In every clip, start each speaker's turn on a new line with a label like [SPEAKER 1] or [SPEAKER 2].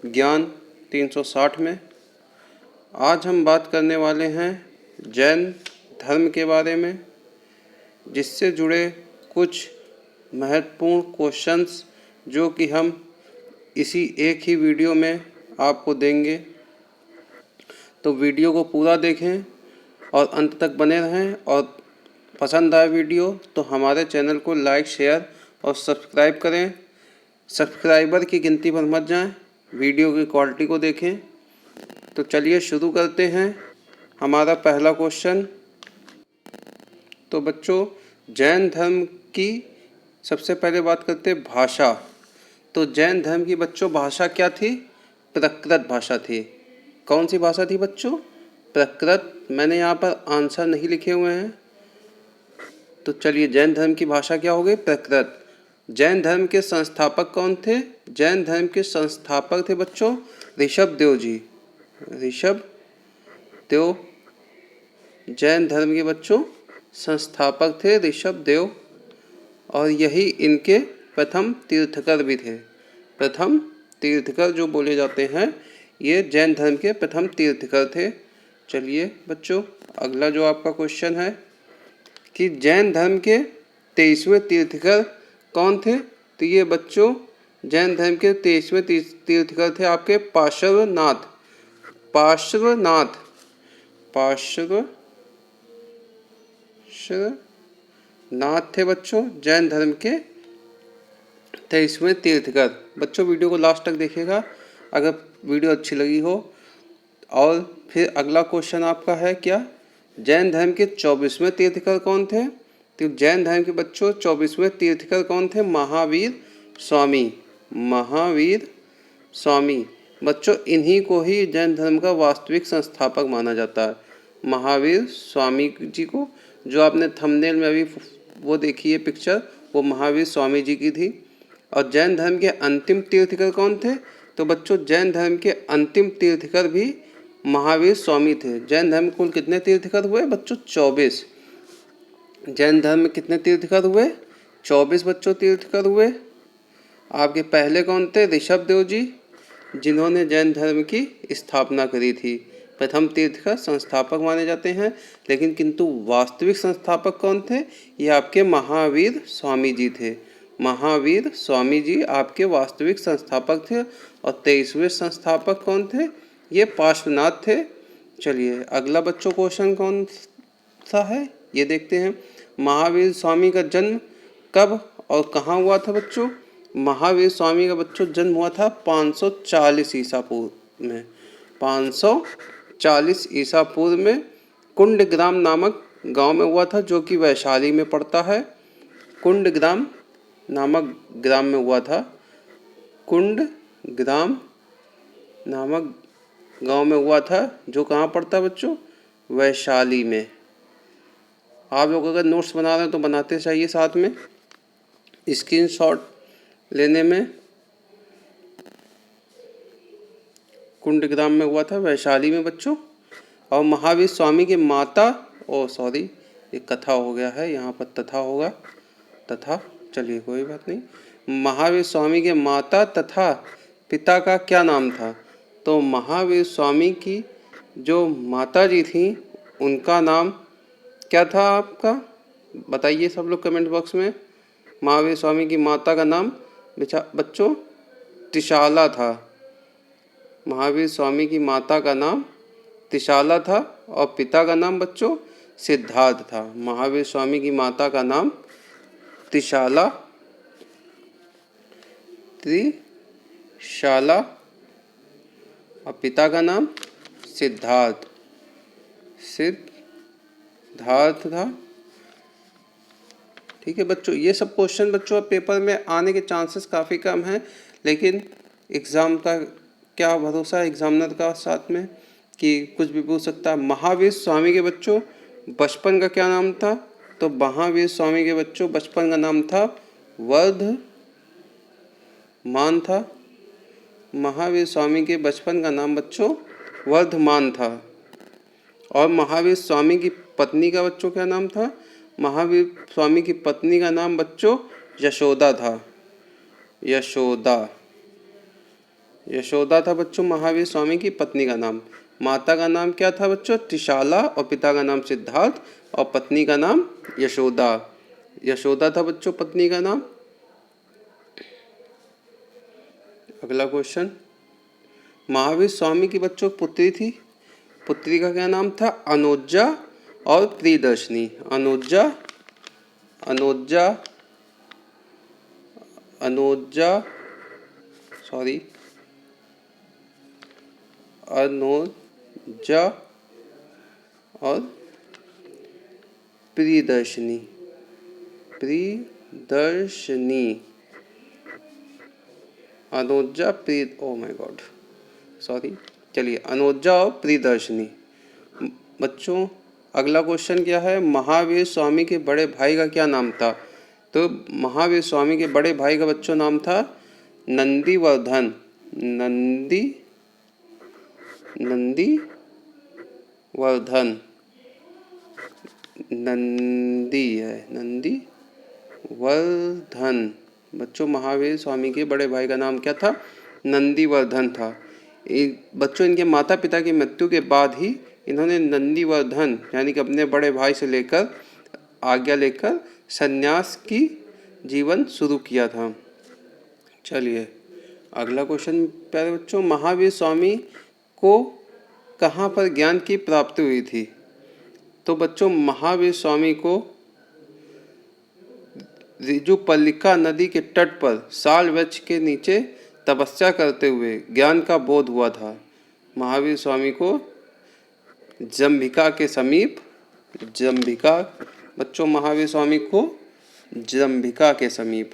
[SPEAKER 1] ज्ञान 360 में। आज हम बात करने वाले हैं जैन धर्म के बारे में, जिससे जुड़े कुछ महत्वपूर्ण क्वेश्चंस जो कि हम इसी एक ही वीडियो में आपको देंगे। तो वीडियो को पूरा देखें और अंत तक बने रहें, और पसंद आए वीडियो तो हमारे चैनल को लाइक, शेयर और सब्सक्राइब करें। सब्सक्राइबर की गिनती पर मत जाएं, वीडियो की क्वालिटी को देखें। तो चलिए शुरू करते हैं हमारा पहला क्वेश्चन। तो बच्चों, जैन धर्म की सबसे पहले बात करते हैं भाषा। तो जैन धर्म की बच्चों भाषा क्या थी? प्राकृत भाषा थी। कौन सी भाषा थी बच्चों? प्राकृत। मैंने यहाँ पर आंसर नहीं लिखे हुए हैं, तो चलिए जैन धर्म की भाषा क्या हो गई? प्राकृत। जैन धर्म के संस्थापक कौन थे? जैन धर्म के संस्थापक थे बच्चों ऋषभ देव जी। ऋषभ देव जैन धर्म के बच्चों संस्थापक थे ऋषभ देव, और यही इनके प्रथम तीर्थकर भी थे। प्रथम तीर्थकर जो बोले जाते हैं, ये जैन धर्म के प्रथम तीर्थकर थे। चलिए बच्चों, अगला जो आपका क्वेश्चन है कि जैन धर्म के 23वें तीर्थकर कौन थे? तो ये बच्चों जैन धर्म के 23वें तीर्थकर थे आपके पार्श्वनाथ। पार्श्वनाथ नाथ थे बच्चों जैन धर्म के 23वें तीर्थकर। बच्चों वीडियो को लास्ट तक देखिएगा अगर वीडियो अच्छी लगी हो। और फिर अगला क्वेश्चन आपका है क्या? जैन धर्म के 24वें तीर्थकर कौन थे? तो जैन धर्म के बच्चों 24वें तीर्थकर कौन थे? महावीर स्वामी। महावीर स्वामी बच्चों, इन्हीं को ही जैन धर्म का वास्तविक संस्थापक माना जाता है। महावीर स्वामी जी को, जो आपने थंबनेल में अभी वो देखी है पिक्चर, वो महावीर स्वामी जी की थी। और जैन धर्म के अंतिम तीर्थकर कौन थे? तो बच्चों जैन धर्म के अंतिम तीर्थकर भी महावीर स्वामी थे। जैन धर्म कुल कितने तीर्थकर हुए बच्चों? 24। जैन धर्म में कितने तीर्थकर हुए? 24 बच्चों तीर्थकर हुए। आपके पहले कौन थे? ऋषभ देव जी, जिन्होंने जैन धर्म की स्थापना करी थी। प्रथम तीर्थकर संस्थापक माने जाते हैं, लेकिन किंतु वास्तविक संस्थापक कौन थे? ये आपके महावीर स्वामी जी थे। महावीर स्वामी जी आपके वास्तविक संस्थापक थे। और 23वें संस्थापक कौन थे? ये पार्श्वनाथ थे। चलिए अगला बच्चों क्वेश्चन कौन सा है ये देखते हैं। महावीर स्वामी का जन्म कब और कहाँ हुआ था बच्चों? महावीर स्वामी का बच्चों जन्म हुआ था 540 ईसा पूर्व में। 540 ईसा पूर्व में कुंडग्राम नामक गांव में हुआ था, जो कि वैशाली में पड़ता है। कुंडग्राम नामक ग्राम में हुआ था। कुंडग्राम नामक गांव में हुआ था, जो कहाँ पड़ता है बच्चों? वैशाली में। आप लोग अगर नोट्स बना रहे हैं तो बनाते चाहिए साथ में, स्क्रीनशॉट लेने में। कुंडग्राम में हुआ था, वैशाली में बच्चों। और महावीर स्वामी की माता, एक कथा हो गया है, यहाँ पर तथा होगा, तथा। चलिए कोई बात नहीं। महावीर स्वामी के माता तथा पिता का क्या नाम था? तो महावीर स्वामी की जो माता जी थी, उनका नाम क्या था आपका? बताइए सब लोग कमेंट बॉक्स में। महावीर स्वामी की माता का नाम बच्चों त्रिशाला था। महावीर स्वामी की माता का नाम त्रिशाला था, और पिता का नाम बच्चों सिद्धार्थ था। महावीर स्वामी की माता का नाम त्रिशाला और पिता का नाम सिद्धार्थ था। ठीक है बच्चों, ये सब क्वेश्चन बच्चों पेपर में आने के चांसेस काफ़ी कम हैं, लेकिन एग्ज़ाम का क्या भरोसा है एग्जामिनर का साथ में कि कुछ भी पूछ सकता है। महावीर स्वामी के बच्चों बचपन का क्या नाम था? तो महावीर स्वामी के बच्चों बचपन का नाम था वर्धमान था। महावीर स्वामी के बचपन का नाम बच्चों वर्धमान था। और महावीर स्वामी की पत्नी का बच्चों क्या नाम था? महावीर स्वामी की पत्नी का नाम बच्चों यशोदा था। यशोदा। यशोदा था बच्चों महावीर स्वामी की पत्नी का नाम। माता का नाम क्या था बच्चों? त्रिशाला, और पिता का नाम सिद्धार्थ, और पत्नी का नाम यशोदा। यशोदा था बच्चों पत्नी का नाम। अगला क्वेश्चन, महावीर स्वामी की बच्चों पुत्री थी, पुत्री का क्या नाम था? अनुजा और प्रियदर्शनी। अनुजा, अनुजा, अनुजा, सॉरी, अनुजा और प्रियदर्शनी, प्रियदर्शनी, अनुजा प्रिय, ओ माय गॉड, सॉरी, चलिए अनुजा और प्रियदर्शनी। बच्चों अगला क्वेश्चन क्या है? महावीर स्वामी के बड़े भाई का क्या नाम था? तो महावीर स्वामी के बड़े भाई का बच्चों नाम था नंदीवर्धन। नंदीवर्धन, नंदी है, नंदीवर्धन। बच्चों महावीर स्वामी के बड़े भाई का नाम क्या था? नंदीवर्धन था। बच्चों इनके माता पिता की मृत्यु के बाद ही इन्होंने नंदीवर्धन यानी कि अपने बड़े भाई से लेकर आज्ञा लेकर सन्यास की जीवन शुरू किया था। चलिए अगला क्वेश्चन प्यारे बच्चों, महावीर स्वामी को कहाँ पर ज्ञान की प्राप्ति हुई थी? तो बच्चों महावीर स्वामी को ऋजुपल्लिका नदी के तट पर साल वृक्ष के नीचे तपस्या करते हुए ज्ञान का बोध हुआ था। महावीर स्वामी को जंभिका के समीप, जंभिका, बच्चों महावीर स्वामी को जंभिका के समीप,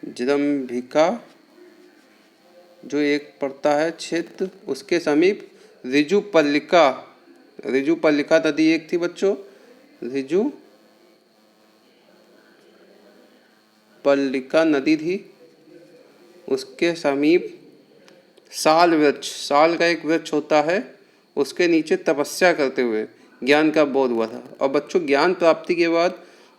[SPEAKER 1] जंभिका जो एक पड़ता है क्षेत्र उसके समीप ऋजुपल्लिका, ऋजुपल्लिका नदी एक थी बच्चों, ऋजुपल्लिका नदी थी, उसके समीप साल वृक्ष, साल का एक वृक्ष होता है, उसके नीचे तपस्या करते हुए ज्ञान का बोध हुआ था। और बच्चों ज्ञान प्राप्ति के बाद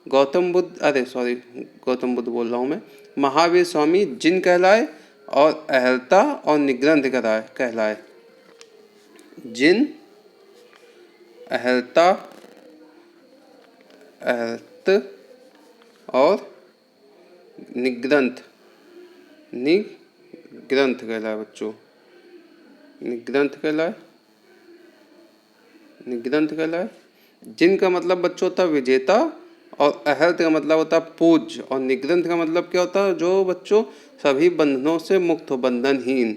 [SPEAKER 1] गौतम बुद्ध बोल रहा हूँ मैं, महावीर स्वामी जिन कहलाए और अहर्ता और निग्रंथ कहलाए। जिन, अहर्ता, अहर्त और निग्रंथ, निग्रंथ कहलाए बच्चों, निग्रंथ कहलाए, निग्रंथ कहलाए। जिनका मतलब बच्चों होता है विजेता, और अहर्त का मतलब होता है पूज्य, और निग्रंथ का मतलब क्या होता है? जो बच्चों सभी बंधनों से मुक्त हो, बंधनहीन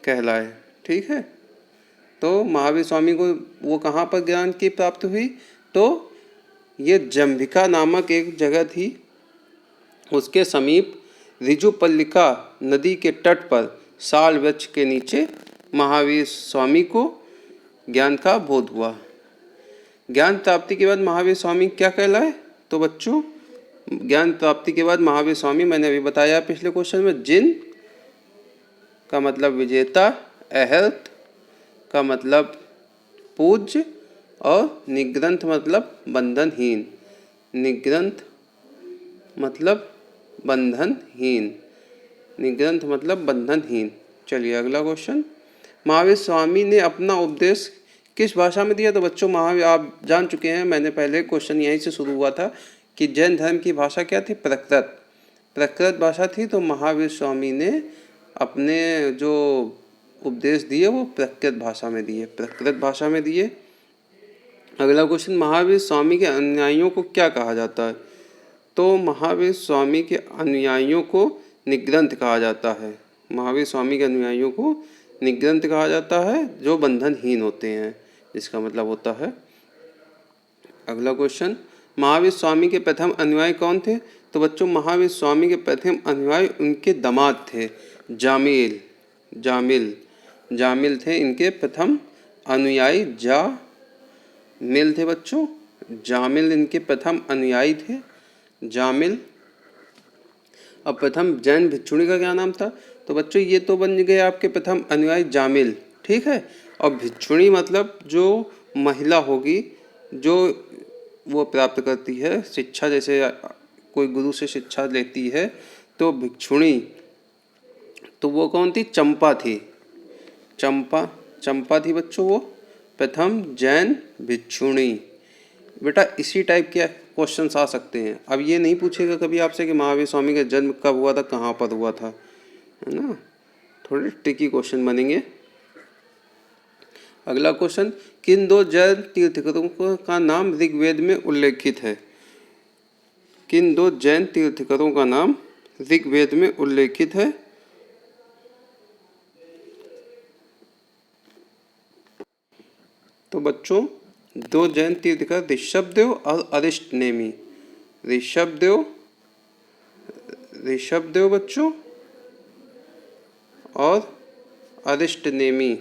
[SPEAKER 1] कहलाए। ठीक है, तो महावीर स्वामी को वो कहाँ पर ज्ञान की प्राप्ति हुई? तो ये जंभिका नामक एक जगह थी, उसके समीप ऋजुपल्लिका नदी के तट पर साल वृक्ष के नीचे महावीर स्वामी को ज्ञान का बोध हुआ। ज्ञान प्राप्ति के बाद महावीर स्वामी क्या कहलाए? तो बच्चों ज्ञान प्राप्ति के बाद महावीर स्वामी, मैंने अभी बताया पिछले क्वेश्चन में, जिन का मतलब विजेता, अहर्त का मतलब पूज्य, और निग्रंथ मतलब बंधनहीन, निग्रंथ मतलब बंधनहीन, निग्रंथ मतलब बंधनहीन। चलिए अगला क्वेश्चन, महावीर स्वामी ने अपना उपदेश किस भाषा में दिया? तो बच्चों महावीर, आप जान चुके हैं, मैंने पहले क्वेश्चन यहीं से शुरू हुआ था कि जैन धर्म की भाषा क्या थी? प्रकृत, प्रकृत भाषा थी। तो महावीर स्वामी ने अपने जो उपदेश दिए वो प्रकृत भाषा में दिए, प्रकृत भाषा में दिए। अगला क्वेश्चन, महावीर स्वामी के अनुयायियों को क्या कहा जाता है? तो महावीर स्वामी के अनुयायियों को निग्रंथ कहा जाता है। महावीर स्वामी के अनुयायियों को निग्रंथ कहा जाता है, जो बंधनहीन होते हैं, जिसका मतलब होता है। अगला क्वेश्चन, महावीर स्वामी के प्रथम अनुयायी कौन थे? तो बच्चों महावीर स्वामी के प्रथम अनुयायी उनके दामाद थे, जामिल, जामिल, जामिल थे इनके प्रथम अनुयायी, जामिल थे बच्चों, जामिल इनके प्रथम अनुयायी थे, जामिल। अब प्रथम जैन भिक्षुणी का क्या नाम था? तो बच्चों ये तो बन गए आपके प्रथम अनुयायी जामिल, ठीक है। और भिक्षुणी मतलब जो महिला होगी जो वो प्राप्त करती है शिक्षा, जैसे कोई गुरु से शिक्षा लेती है तो भिक्षुणी तो वो कौन थी? चंपा थी। चंपा थी बच्चों वो प्रथम जैन भिक्षुणी। बेटा इसी टाइप के क्वेश्चन आ सकते हैं। अब ये नहीं पूछेगा कभी आपसे कि महावीर स्वामी का जन्म कब हुआ था, कहाँ पर हुआ था, है ना। थोड़े ट्रिकी क्वेश्चन बनेंगे। अगला क्वेश्चन, किन दो जैन तीर्थंकरों का नाम ऋग्वेद में उल्लेखित है? किन दो जैन तीर्थंकरों का नाम ऋग्वेद में उल्लेखित है? तो बच्चों दो जैन तीर्थंकर ऋषभदेव और अरिष्टनेमी। ऋषभदेव बच्चों और अरिष्टनेमी।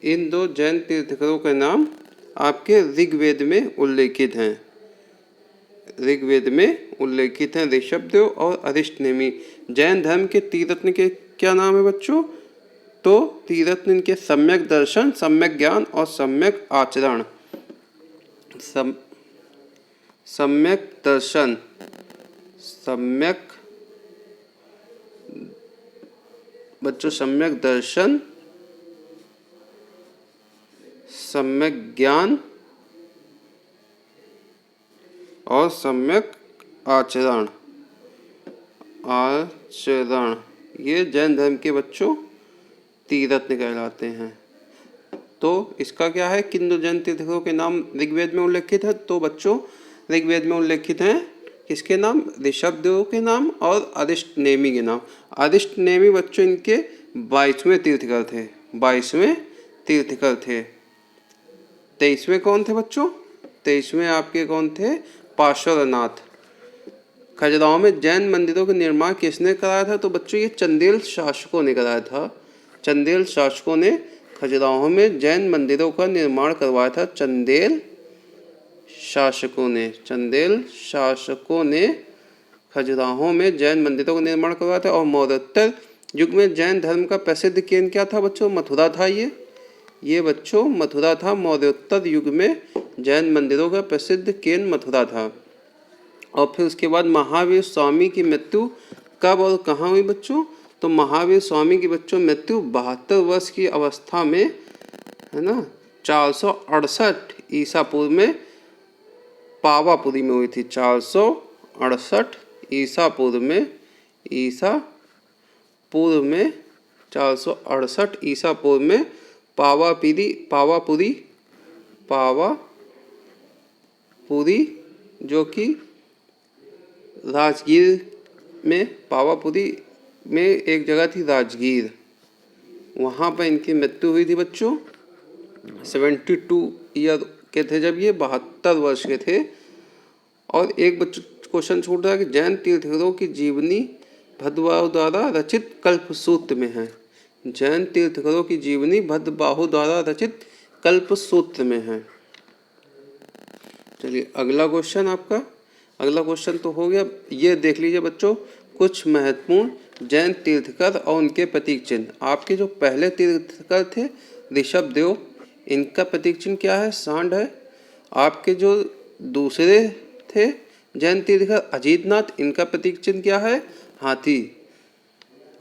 [SPEAKER 1] इन दो जैन तीर्थंकरों के नाम आपके ऋग्वेद में उल्लेखित हैं। ऋषभदेव और अरिष्टनेमी। जैन धर्म के तीर्थरत्न के क्या नाम है बच्चों? तो तीर्थरत्न इनके सम्यक दर्शन, सम्यक ज्ञान और सम्यक आचरण। सम्यक दर्शन, सम्यक ज्ञान और सम्यक आचरण। ये जैन धर्म के बच्चों तीर्थरत्न कहलाते हैं। तो इसका क्या है? किन दो जैन तीर्थंकरों के नाम ऋग्वेद में उल्लेखित है? तो बच्चों ऋग्वेद में उल्लेखित हैं किसके नाम? ऋषभदेव के नाम और अरिष्टनेमी के नाम। अरिष्टनेमी बच्चों इनके 22वें तीर्थंकर थे। 23वें कौन थे बच्चों? 23वें आपके कौन थे? पार्श्वनाथ। खजुराहो में जैन मंदिरों का निर्माण किसने कराया था? तो बच्चों ये चंदेल शासकों ने कराया था। चंदेल शासकों ने खजुराहो में जैन मंदिरों का निर्माण करवाया था। चंदेल शासकों ने खजुराहो में जैन मंदिरों का निर्माण करवाया था। और मौर्योत्तर युग में जैन धर्म का प्रसिद्ध केंद्र क्या था बच्चों? मथुरा था। ये बच्चों मथुरा था। मौर्योत्तर युग में जैन मंदिरों का प्रसिद्ध केंद्र मथुरा था। और फिर उसके बाद महावीर स्वामी की मृत्यु कब और कहाँ हुई बच्चों? तो महावीर स्वामी की बच्चों मृत्यु 72 वर्ष की अवस्था में, है ना, 468 ईसा पूर्व में पावापुरी में हुई थी। 468 ईसा पूर्व में 468 ईसा पूर्व में पावापुरी जो कि राजगीर में, पावापुरी में एक जगह थी राजगीर, वहाँ पर इनकी मृत्यु हुई थी बच्चों। 72 ईयर के थे जब ये, 72 वर्ष के थे। और एक बच्चों क्वेश्चन छूट रहा है कि जैन तीर्थंकरों की जीवनी भद्रबाहु द्वारा रचित कल्पसूत्र में है। जैन तीर्थंकरों की जीवनी भद्रबाहु द्वारा रचित कल्पसूत्र में है। चलिए अगला क्वेश्चन तो हो गया। ये देख लीजिए बच्चों कुछ महत्वपूर्ण जैन तीर्थंकर और उनके प्रतीक चिन्ह। आपके जो पहले तीर्थंकर थे ऋषभदेव, इनका प्रतीक चिन्ह क्या है? सांड है। आपके जो दूसरे थे जैन तीर्थंकर अजीतनाथ, इनका प्रतीक चिन्ह क्या है? हाथी।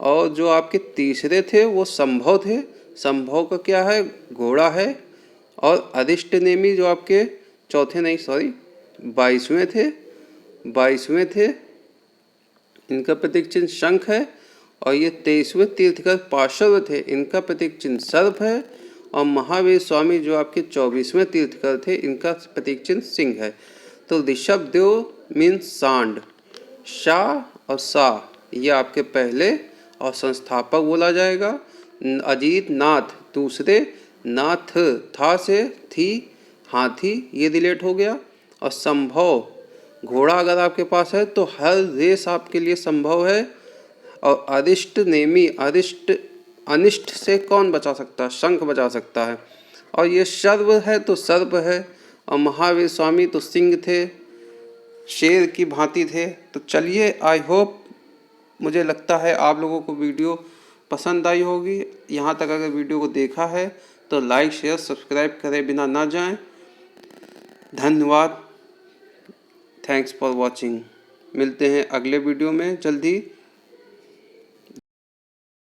[SPEAKER 1] और जो आपके तीसरे थे वो संभव थे। संभव का क्या है? घोड़ा है। और अरिष्टनेमी जो आपके 22वें थे, इनका प्रतीक चिन्ह शंख है। और ये 23वें तीर्थंकर पार्श्व थे, इनका प्रतीक चिन्ह सर्प है। और महावीर स्वामी जो आपके 24वें तीर्थंकर थे, इनका प्रतीक चिन्ह सिंह है। तो ऋषभदेव मीन्स सांड, शाह और सा ये आपके पहले और संस्थापक बोला जाएगा। अजीत नाथ दूसरे, नाथ था से थी, हाथी ये रिलेट हो गया। और संभव घोड़ा अगर आपके पास है तो हर रेस आपके लिए संभव है। और अरिष्टनेमी, अनिष्ट से कौन बचा सकता है? शंख बचा सकता है। और ये सर्व है तो सर्प है। और महावीर स्वामी तो सिंह थे, शेर की भांति थे। तो चलिए आई होप, मुझे लगता है आप लोगों को वीडियो पसंद आई होगी। यहाँ तक अगर वीडियो को देखा है तो लाइक शेयर सब्सक्राइब करे बिना ना जाएं। धन्यवाद। Thanks for watching. मिलते हैं अगले वीडियो में जल्दी।